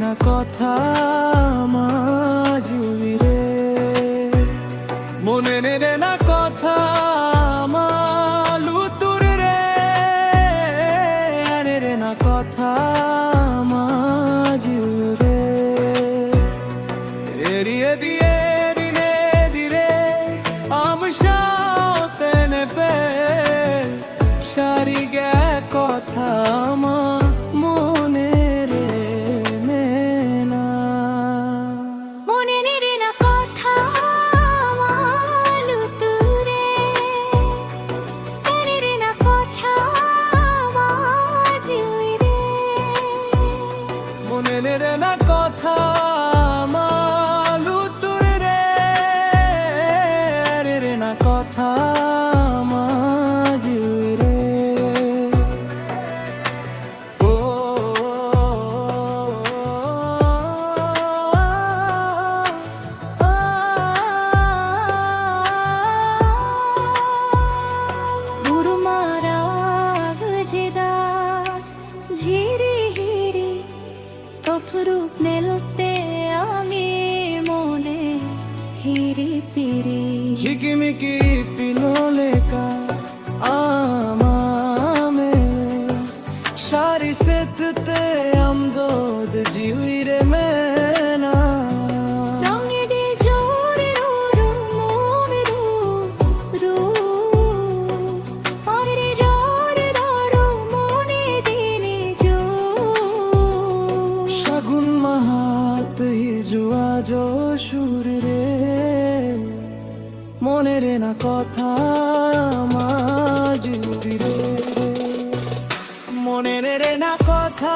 না কথা মাজুই রে, মনে রে না কথা মালুতুর রে, রে না কথা মাজুই রে, এরিয়ে দিয়ে দিনে দিরে আমশাতে নেবে সারি গে কথা মনে রে মেনা, মনে রে না কথা মালুতুরে, রে না কথা মাজুই রে, মনে রে না কথা মালুতুর রে, রে না কথা মাজুই রে। ঝিরি হিরি অপরূপ নেলতে আমি মনে হিরি পিরি, ঝিকিমিকি পিলোলেকা আমামে সারি সেততে আমদোদ জিউই রে মেনা, রঙেডে জোরে রো মোমেরু রু, পরে জোরে রো মনে দিনে জো, শাগুন মাহাত জুয়া জো সুর রে, মনে রে না কথা মাজুই রে, মনে রে না কথা